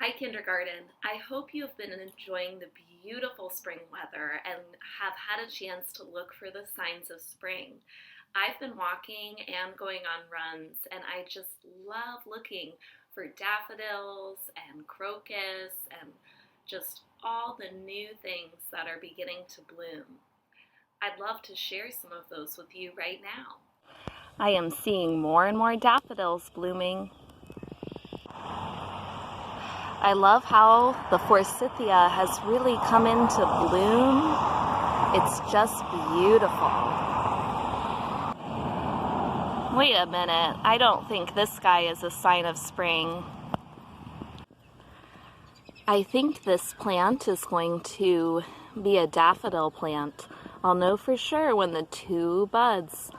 Hi, kindergarten. I hope you've been enjoying the beautiful spring weather and have had a chance to look for the signs of spring. I've been walking and going on runs, and I just love looking for daffodils and crocus and just all the new things that are beginning to bloom. I'd love to share some of those with you right now. I am seeing more and more daffodils blooming. I love how the forsythia has really come into bloom. It's just beautiful. Wait a minute, I don't think this guy is a sign of spring. I think this plant is going to be a daffodil plant. I'll know for sure when the two buds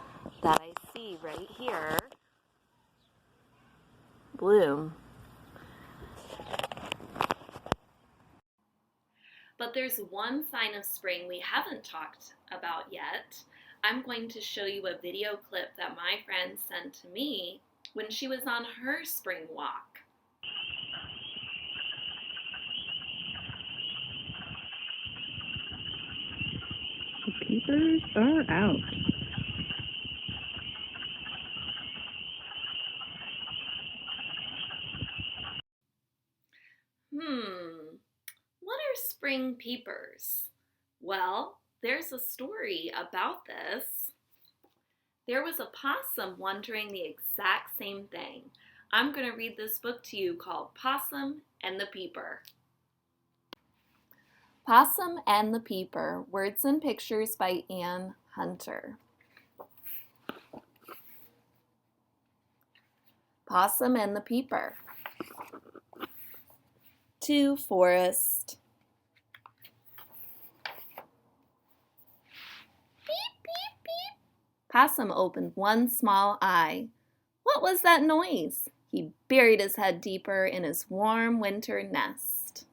that I see right here bloom. But there's one sign of spring we haven't talked about yet. I'm going to show you a video clip that my friend sent to me when she was on her spring walk. The peepers are out. What are spring peepers? Well, there's a story about this. There was a possum wondering the exact same thing. I'm going to read this book to you called Possum and the Peeper. Possum and the Peeper, Words and Pictures by Anne Hunter. Possum and the Peeper. To forest. Beep, beep, beep. Possum opened one small eye. What was that noise? He buried his head deeper in his warm winter nest.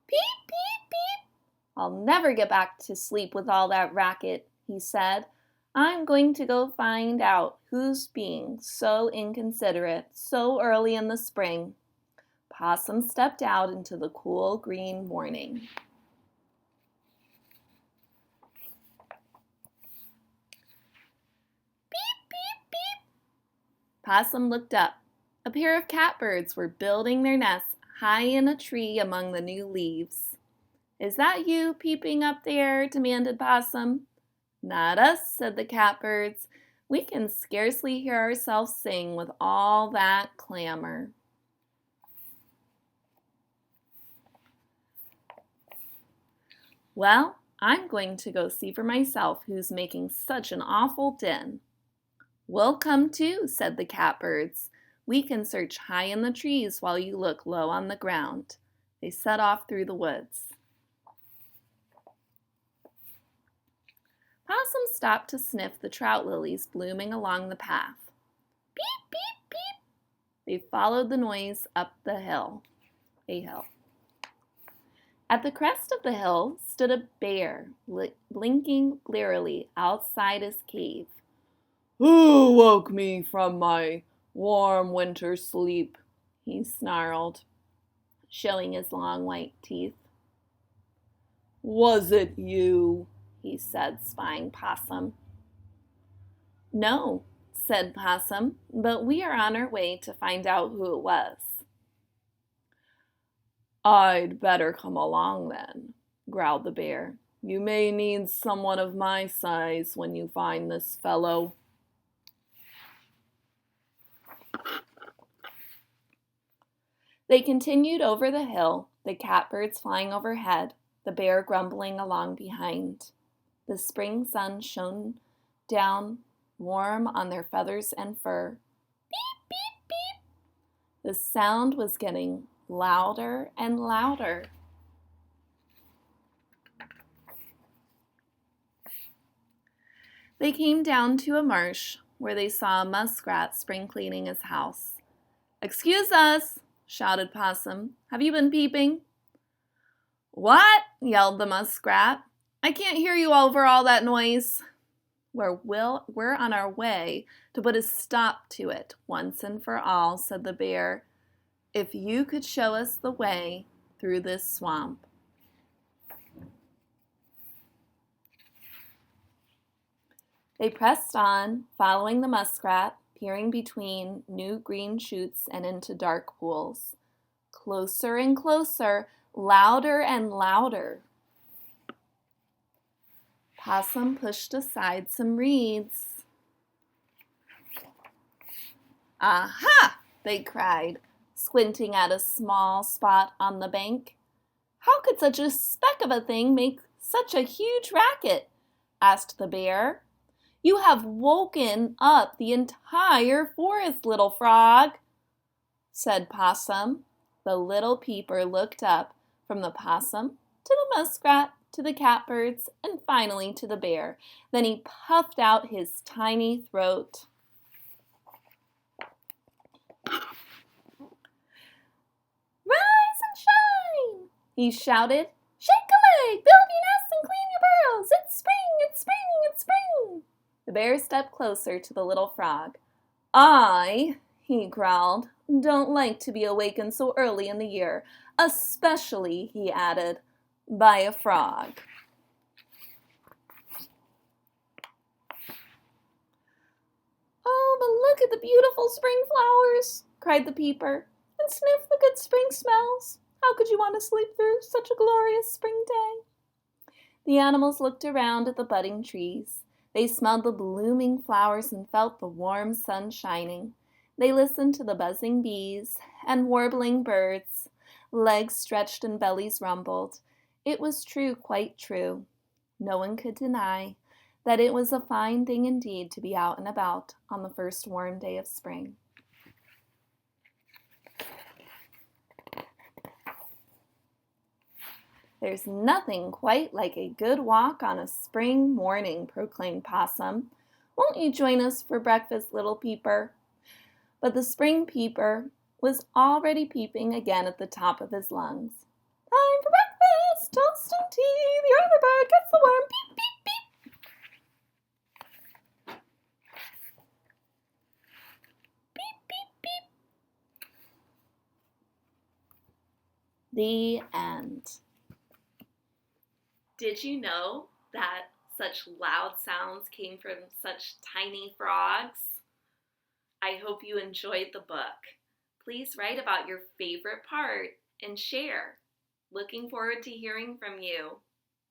Beep, beep, beep. I'll never get back to sleep with all that racket, he said. I'm going to go find out who's being so inconsiderate so early in the spring. Possum stepped out into the cool green morning. Beep, beep, beep. Possum looked up. A pair of catbirds were building their nest high in a tree among the new leaves. Is that you peeping up there? Demanded Possum. Not us, said the catbirds. We can scarcely hear ourselves sing with all that clamor. Well, I'm going to go see for myself who's making such an awful din. We'll come too, said the catbirds. We can search high in the trees while you look low on the ground. They set off through the woods. Possum stopped to sniff the trout lilies blooming along the path. Beep, beep, beep. They followed the noise up the hill. At the crest of the hill stood a bear, blinking blearily outside his cave. Who woke me from my warm winter sleep? He snarled, showing his long white teeth. Was it you? He said, spying Possum. No, said Possum, but we are on our way to find out who it was. I'd better come along then, growled the bear. You may need someone of my size when you find this fellow. They continued over the hill, the catbirds flying overhead, the bear grumbling along behind. The spring sun shone down warm on their feathers and fur. Beep, beep, beep. The sound was getting louder and louder. They came down to a marsh where they saw a muskrat spring cleaning his house. Excuse us, shouted Possum. Have you been peeping? What? Yelled the muskrat. I can't hear you over all that noise. we're on our way to put a stop to it once and for all, said the bear, if you could show us the way through this swamp. They pressed on, following the muskrat, peering between new green shoots and into dark pools. Closer and closer, louder and louder. Possum pushed aside some reeds. Aha! They cried, squinting at a small spot on the bank. How could such a speck of a thing make such a huge racket? Asked the bear. You have woken up the entire forest, little frog, said Possum. The little peeper looked up from the possum to the muskrat to the catbirds and finally to the bear. Then he puffed out his tiny throat. Rise and shine, he shouted. Shake a leg, build your nest and clean your burrows. It's spring, it's spring, it's spring. The bear stepped closer to the little frog. I, he growled, don't like to be awakened so early in the year, especially, he added, by a frog. Oh, but look at the beautiful spring flowers, cried the peeper, and sniff the good spring smells. How could you want to sleep through such a glorious spring day? The animals looked around at the budding trees. They smelled the blooming flowers and felt the warm sun shining. They listened to the buzzing bees and warbling birds. Legs stretched and bellies rumbled. It was true, quite true. No one could deny that it was a fine thing indeed to be out and about on the first warm day of spring. There's nothing quite like a good walk on a spring morning, proclaimed Possum. Won't you join us for breakfast, little peeper? But the spring peeper was already peeping again at the top of his lungs. Time for breakfast, toast and tea, the early bird gets the worm, beep, beep, beep. Beep, beep, beep. The end. Did you know that such loud sounds came from such tiny frogs? I hope you enjoyed the book. Please write about your favorite part and share. Looking forward to hearing from you.